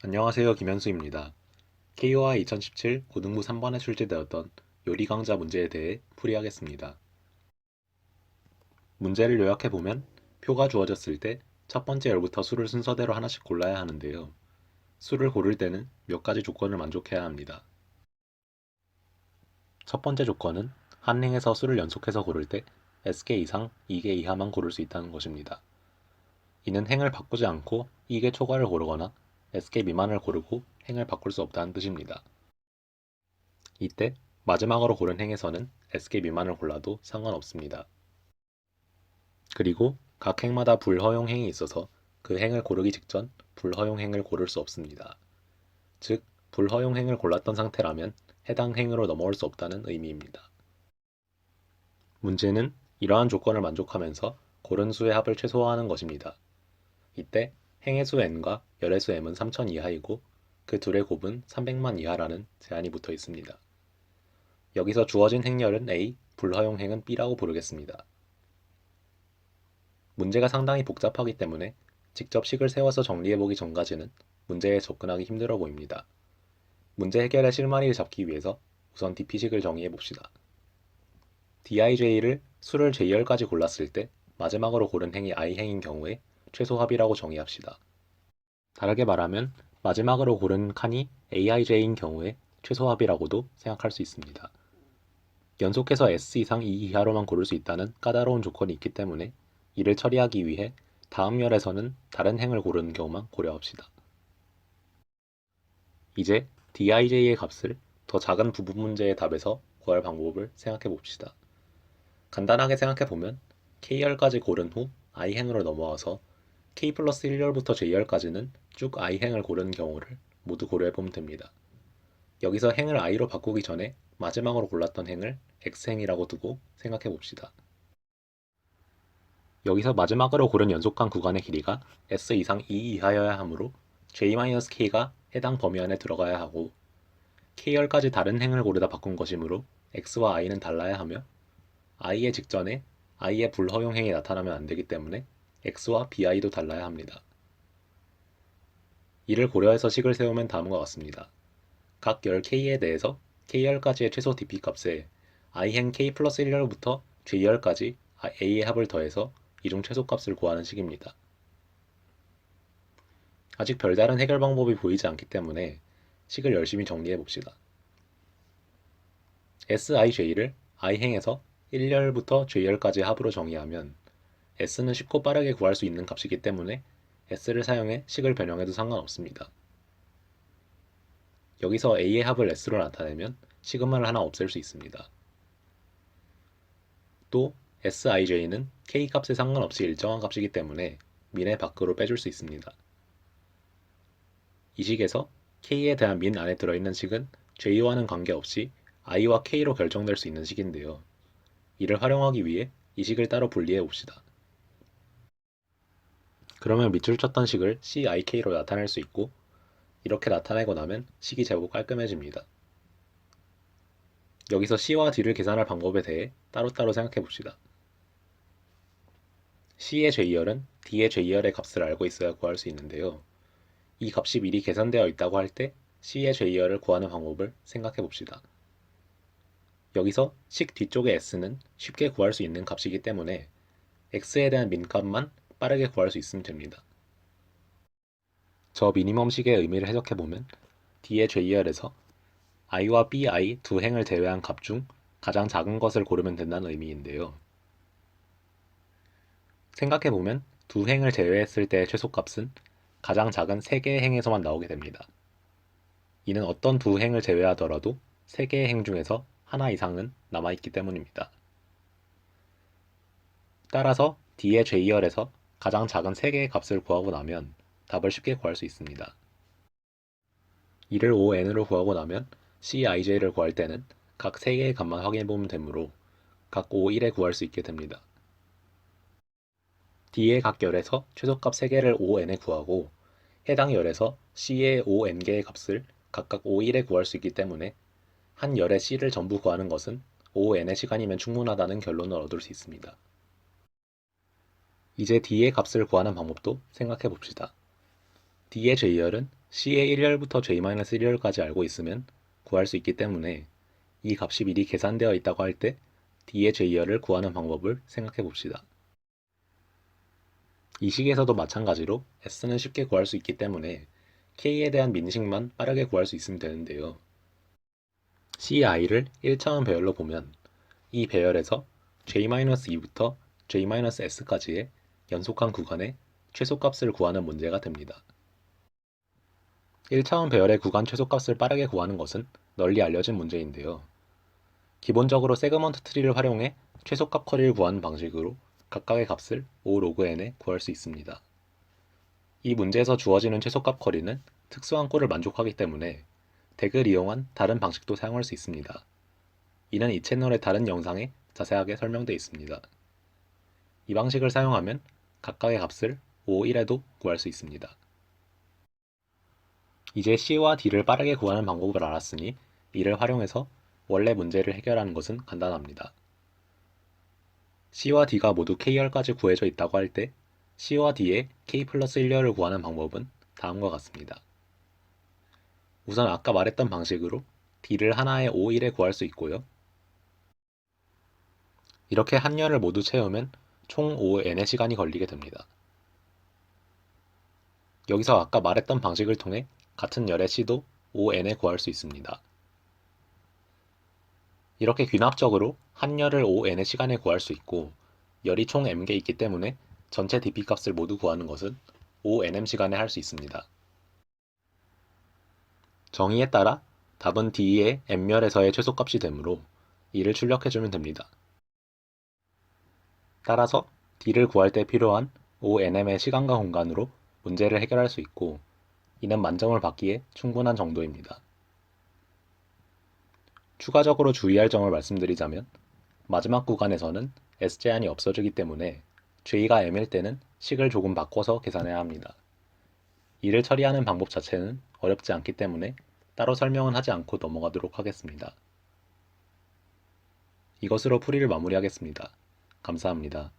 안녕하세요. 김현수입니다. KOI 2017 고등부 3번에 출제되었던 요리 강좌 문제에 대해 풀이하겠습니다. 문제를 요약해보면 표가 주어졌을 때 첫 번째 열부터 수를 순서대로 하나씩 골라야 하는데요. 수를 고를 때는 몇 가지 조건을 만족해야 합니다. 첫 번째 조건은 한 행에서 수를 연속해서 고를 때 S개 이상 2개 이하만 고를 수 있다는 것입니다. 이는 행을 바꾸지 않고 2개 초과를 고르거나 S개 미만을 고르고 행을 바꿀 수 없다는 뜻입니다. 이때 마지막으로 고른 행에서는 S개 미만을 골라도 상관없습니다. 그리고 각 행마다 불허용 행이 있어서 그 행을 고르기 직전 불허용 행을 고를 수 없습니다. 즉, 불허용 행을 골랐던 상태라면 해당 행으로 넘어올 수 없다는 의미입니다. 문제는 이러한 조건을 만족하면서 고른 수의 합을 최소화하는 것입니다. 이때 행의 수 n과 열의 수 m은 3000 이하이고 그 둘의 곱은 300만 이하라는 제한이 붙어 있습니다. 여기서 주어진 행렬은 A, 불허용 행은 B라고 부르겠습니다. 문제가 상당히 복잡하기 때문에 직접 식을 세워서 정리해보기 전까지는 문제에 접근하기 힘들어 보입니다. 문제 해결의 실마리를 잡기 위해서 우선 DP식을 정의해봅시다. DIJ를 수를 J열까지 골랐을 때 마지막으로 고른 행이 I행인 경우에 최소합이라고 정의합시다. 다르게 말하면 마지막으로 고른 칸이 AIJ인 경우에 최소합이라고도 생각할 수 있습니다. 연속해서 S 이상 2 이하로만 고를 수 있다는 까다로운 조건이 있기 때문에 이를 처리하기 위해 다음 열에서는 다른 행을 고르는 경우만 고려합시다. 이제 dij의 값을 더 작은 부분 문제의 답에서 구할 방법을 생각해 봅시다. 간단하게 생각해 보면 k열까지 고른 후 i행으로 넘어와서 k 플러스 1열부터 j열까지는 쭉 i행을 고르는 경우를 모두 고려해 보면 됩니다. 여기서 행을 i로 바꾸기 전에 마지막으로 골랐던 행을 x행이라고 두고 생각해 봅시다. 여기서 마지막으로 고른 연속한 구간의 길이가 s 이상 2 이하여야 하므로 j-k가 해당 범위 안에 들어가야 하고 k열까지 다른 행을 고르다 바꾼 것이므로 x와 i는 달라야 하며 i의 직전에 i의 불허용 행이 나타나면 안 되기 때문에 x와 bi도 달라야 합니다. 이를 고려해서 식을 세우면 다음과 같습니다. 각 열 k에 대해서 k열까지의 최소 dp 값에 i행 k 플러스 1열부터 j열까지 a의 합을 더해서 이중 최소값을 구하는 식입니다. 아직 별다른 해결 방법이 보이지 않기 때문에 식을 열심히 정리해 봅시다. Sij를 i행에서 1열부터 j열까지 합으로 정의하면 S는 쉽고 빠르게 구할 수 있는 값이기 때문에 S를 사용해 식을 변형해도 상관없습니다. 여기서 A의 합을 S로 나타내면 시그마를 하나 없앨 수 있습니다. 또 Sij는 K 값에 상관없이 일정한 값이기 때문에 민의 밖으로 빼줄 수 있습니다. 이 식에서 K에 대한 민 안에 들어있는 식은 J와는 관계없이 I와 K로 결정될 수 있는 식인데요. 이를 활용하기 위해 이 식을 따로 분리해 봅시다. 그러면 밑줄 쳤던 식을 CIK로 나타낼 수 있고 이렇게 나타내고 나면 식이 제법 깔끔해집니다. 여기서 C와 D를 계산할 방법에 대해 따로따로 생각해 봅시다. C의 J열은 D의 J열의 값을 알고 있어야 구할 수 있는데요. 이 값이 미리 계산되어 있다고 할 때 C의 J열을 구하는 방법을 생각해 봅시다. 여기서 식 뒤쪽의 S는 쉽게 구할 수 있는 값이기 때문에 X에 대한 민값만 빠르게 구할 수 있으면 됩니다. 저 미니멈식의 의미를 해석해보면 D의 J열에서 i와 bi 두 행을 제외한 값 중 가장 작은 것을 고르면 된다는 의미인데요. 생각해보면 두 행을 제외했을 때의 최소값은 가장 작은 3개의 행에서만 나오게 됩니다. 이는 어떤 두 행을 제외하더라도 3개의 행 중에서 하나 이상은 남아있기 때문입니다. 따라서 D의 J열에서 가장 작은 3개의 값을 구하고 나면 답을 쉽게 구할 수 있습니다. 이를 ON으로 구하고 나면 CIJ를 구할 때는 각 3개의 값만 확인해보면 되므로 각 O1에 구할 수 있게 됩니다. D의 각 열에서 최소값 3개를 ON에 구하고 해당 열에서 C의 ON개의 값을 각각 O1에 구할 수 있기 때문에 한 열의 C를 전부 구하는 것은 ON의 시간이면 충분하다는 결론을 얻을 수 있습니다. 이제 D의 값을 구하는 방법도 생각해 봅시다. D의 J열은 C의 1열부터 J-1열까지 알고 있으면 구할 수 있기 때문에 이 값이 미리 계산되어 있다고 할 때 D의 J열을 구하는 방법을 생각해 봅시다. 이 식에서도 마찬가지로 S는 쉽게 구할 수 있기 때문에 K에 대한 민식만 빠르게 구할 수 있으면 되는데요. CI를 1차원 배열로 보면 이 배열에서 J-2부터 J-S까지의 연속한 구간의 최소값을 구하는 문제가 됩니다. 1차원 배열의 구간 최소값을 빠르게 구하는 것은 널리 알려진 문제인데요. 기본적으로 세그먼트 트리를 활용해 최소값 커리를 구하는 방식으로 각각의 값을 O log n에 구할 수 있습니다. 이 문제에서 주어지는 최소값 커리는 특수한 꼴을 만족하기 때문에 덱을 이용한 다른 방식도 사용할 수 있습니다. 이는 이 채널의 다른 영상에 자세하게 설명되어 있습니다. 이 방식을 사용하면 각각의 값을 O1에도 구할 수 있습니다. 이제 C와 D를 빠르게 구하는 방법을 알았으니 이를 활용해서 원래 문제를 해결하는 것은 간단합니다. C와 D가 모두 K열까지 구해져 있다고 할 때 C와 D의 K 플러스 1열을 구하는 방법은 다음과 같습니다. 우선 아까 말했던 방식으로 D를 하나의 O1에 구할 수 있고요. 이렇게 한 열을 모두 채우면 총 On의 시간이 걸리게 됩니다. 여기서 아까 말했던 방식을 통해 같은 열의 C도 On에 구할 수 있습니다. 이렇게 귀납적으로 한 열을 On의 시간에 구할 수 있고 열이 총 m개 있기 때문에 전체 dp 값을 모두 구하는 것은 Onm 시간에 할 수 있습니다. 정의에 따라 답은 D의 m열에서의 최소값이 되므로 이를 출력해주면 됩니다. 따라서 D를 구할 때 필요한 Onm의 시간과 공간으로 문제를 해결할 수 있고 이는 만점을 받기에 충분한 정도입니다. 추가적으로 주의할 점을 말씀드리자면 마지막 구간에서는 S 제한이 없어지기 때문에 J가 M일 때는 식을 조금 바꿔서 계산해야 합니다. 이를 처리하는 방법 자체는 어렵지 않기 때문에 따로 설명은 하지 않고 넘어가도록 하겠습니다. 이것으로 풀이를 마무리하겠습니다. 감사합니다.